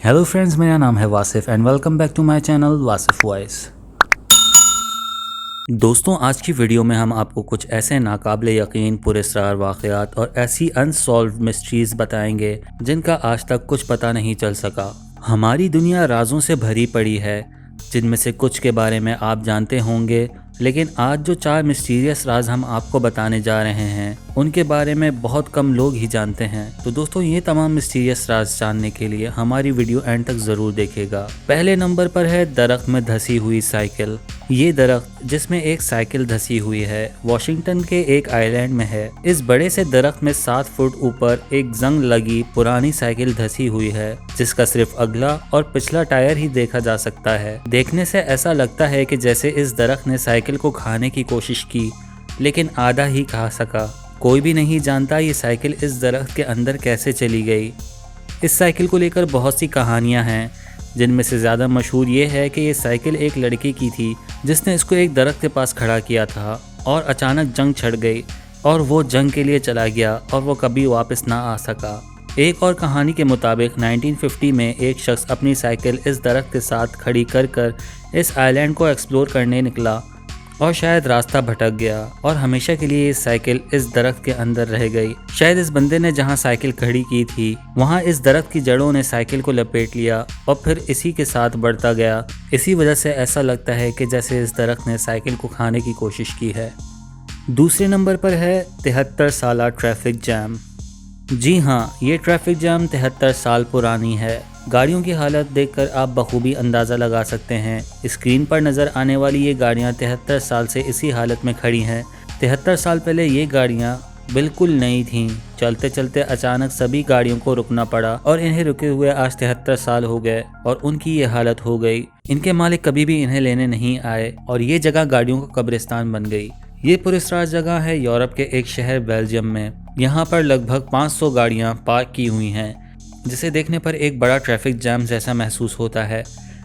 Hello friends, मेरा नाम है Wasif and welcome back to my channel Wasif voice. दोस्तों, आज की वीडियो में हम आपको कुछ ऐसे नाकाबिले यकीन पुरस्कार वाक़यात और ऐसी अनसॉल्व्ड मिस्ट्रीज़ बताएंगे जिनका आज तक कुछ पता नहीं चल सका। हमारी दुनिया राजों से भरी पड़ी है, जिनमें से कुछ के बारे में आप जानते होंगे, लेकिन आज जो 4 मिस्टीरियस राज हम आपको बताने जा रहे हैं उनके बारे में बहुत कम लोग ही जानते हैं। तो दोस्तों, ये तमाम मिस्टीरियस राज जानने के लिए हमारी वीडियो एंड तक ज़रूर देखेगा। पहले नंबर पर है दरख्त में धसी हुई साइकिल। ये दरख्त जिसमें एक साइकिल धसी हुई है वॉशिंगटन के एक आइलैंड में है। इस बड़े से दरख्त में 7 फुट ऊपर एक जंग लगी पुरानी साइकिल धसी हुई है, जिसका सिर्फ अगला और पिछला टायर ही देखा जा सकता है। देखने से ऐसा लगता है कि जैसे इस दरख्त ने साइकिल को खाने की कोशिश की, लेकिन आधा ही खा सका। कोई भी नहीं जानता ये साइकिल इस दरख्त के अंदर कैसे चली गई। इस साइकिल को लेकर बहुत सी कहानियां हैं, जिनमें से ज़्यादा मशहूर ये है कि ये साइकिल एक लड़की की थी जिसने इसको एक दरख्त के पास खड़ा किया था और अचानक जंग छिड़ गई और वो जंग के लिए चला गया और वो कभी वापस ना आ सका। एक और कहानी के मुताबिक 1950 में एक शख्स अपनी साइकिल इस दरख्त के साथ खड़ी कर इस आइलैंड को एक्सप्लोर करने निकला और शायद रास्ता भटक गया और हमेशा के लिए इस साइकिल इस दरख्त के अंदर रह गई। शायद इस बंदे ने जहां साइकिल खड़ी की थी वहां इस दरख्त की जड़ों ने साइकिल को लपेट लिया और फिर इसी के साथ बढ़ता गया। इसी वजह से ऐसा लगता है कि जैसे इस दरख्त ने साइकिल को खाने की कोशिश की है। दूसरे नंबर पर है 73 साला ट्रैफिक जैम। जी हाँ, ये ट्रैफिक जैम 73 साल पुरानी है। गाड़ियों की हालत देखकर आप बखूबी अंदाज़ा लगा सकते हैं। स्क्रीन पर नज़र आने वाली ये गाड़ियाँ 73 साल से इसी हालत में खड़ी हैं। 73 साल पहले ये गाड़ियाँ बिल्कुल नई थीं। चलते चलते अचानक सभी गाड़ियों को रुकना पड़ा और इन्हें रुके हुए आज 73 साल हो गए और उनकी ये हालत हो गई। इनके मालिक कभी भी इन्हें लेने नहीं आए और ये जगह गाड़ियों का कब्रिस्तान बन गई। ये पुरस्कार जगह है यूरोप के एक शहर बेल्जियम में। यहाँ पर लगभग 500 गाड़ियाँ पार्क की हुई हैं, जिसे देखने पर एक बड़ा ट्रैफिक जैम जैसा महसूस होता है।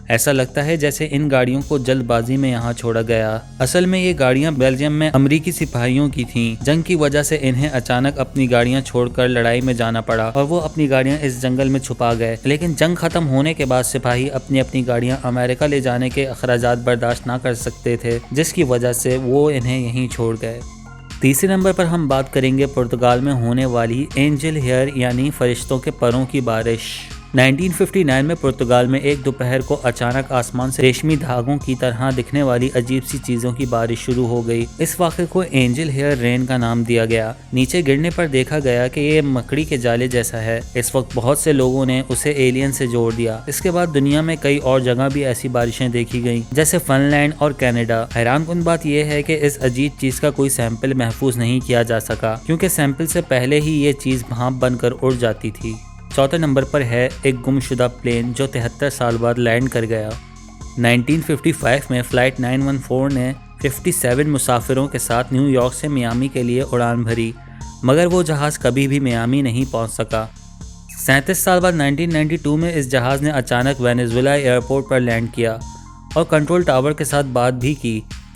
ऐसा लगता है जैसे इन गाड़ियों को जल्दबाजी में यहाँ छोड़ा गया। असल में ये गाड़ियाँ बेल्जियम में अमरीकी सिपाहियों की थीं। जंग की वजह से इन्हें अचानक अपनी गाड़ियाँ छोड़कर लड़ाई में जाना पड़ा और वो अपनी गाड़ियाँ इस जंगल में छुपा गए। लेकिन जंग खत्म होने के बाद सिपाही अपनी अपनी गाड़ियाँ अमेरिका ले जाने के अखराजात बर्दाश्त ना कर सकते थे, जिसकी वजह से वो इन्हें यहीं छोड़ गए। तीसरे नंबर पर हम बात करेंगे पुर्तगाल में होने वाली एंजल हेयर यानी फरिश्तों के परों की बारिश। 1959 में पुर्तगाल में एक दोपहर को अचानक आसमान से रेशमी धागों की तरह दिखने वाली अजीब सी चीज़ों की बारिश शुरू हो गई। इस वाक़े को एंजल हेयर रेन का नाम दिया गया। नीचे गिरने पर देखा गया कि ये मकड़ी के जाले जैसा है। इस वक्त बहुत से लोगों ने उसे एलियन से जोड़ दिया। इसके बाद दुनिया में कई और जगह भी ऐसी बारिशें देखी गई, जैसे फिनलैंड और कनाडा। हैरानकुन बात यह है कि इस अजीब चीज़ का कोई सैंपल महफूज नहीं किया जा सका, क्योंकि सैंपल से पहले ही ये चीज़ भाप बनकर उड़ जाती थी। चौथे नंबर पर है एक गुमशुदा प्लेन जो 73 साल बाद लैंड कर गया। 1955 में फ़्लाइट 914 ने 57 मुसाफिरों के साथ न्यूयॉर्क से मियामी के लिए उड़ान भरी, मगर वो जहाज़ कभी भी मियामी नहीं पहुंच सका। 37 साल बाद 1992 में इस जहाज़ ने अचानक वेनेजुएला एयरपोर्ट पर लैंड किया और कंट्रोल टावर के साथ बात भी की।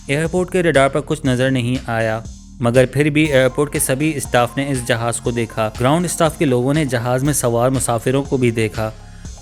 एयरपोर्ट के रडार पर कुछ नज़र नहीं आया, मगर फिर भी एयरपोर्ट के सभी स्टाफ ने इस जहाज़ को देखा। ग्राउंड स्टाफ के लोगों ने जहाज़ में सवार मुसाफिरों को भी देखा।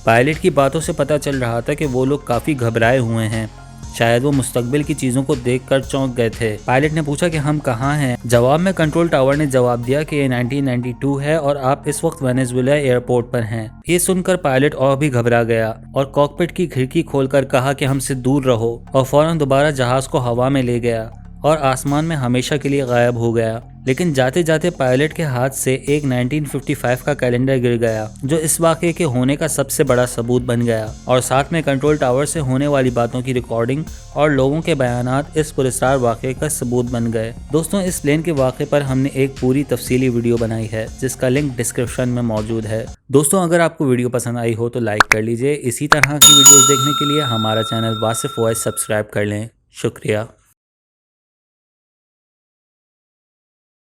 पायलट की बातों से पता चल रहा था कि वो लोग काफ़ी घबराए हुए हैं। शायद वो मुस्तकबिल की चीज़ों को देखकर चौंक गए थे। पायलट ने पूछा कि हम कहाँ हैं। जवाब में कंट्रोल टावर ने जवाब दिया कि ये 1992 है और आप इस वक्त वेनेजुएला एयरपोर्ट पर हैं। ये सुनकर पायलट और भी घबरा गया और कॉकपिट की खिड़की खोलकर कहा कि हमसे दूर रहो और फौरन दोबारा जहाज़ को हवा में ले गया और आसमान में हमेशा के लिए गायब हो गया। लेकिन जाते जाते पायलट के हाथ से एक 1955 का कैलेंडर गिर गया, जो इस वाक़े के होने का सबसे बड़ा सबूत बन गया, और साथ में कंट्रोल टावर से होने वाली बातों की रिकॉर्डिंग और लोगों के बयानात इस पुरस्कार वाक़े का सबूत बन गए। दोस्तों, इस प्लेन के वाक़े पर हमने एक पूरी तफसीली वीडियो बनाई है, जिसका लिंक डिस्क्रिप्शन में मौजूद है। दोस्तों, अगर आपको वीडियो पसंद आई हो तो लाइक कर लीजिए। इसी तरह की वीडियोज़ देखने के लिए हमारा चैनल वासिफ वॉइस सब्सक्राइब कर लें। शुक्रिया।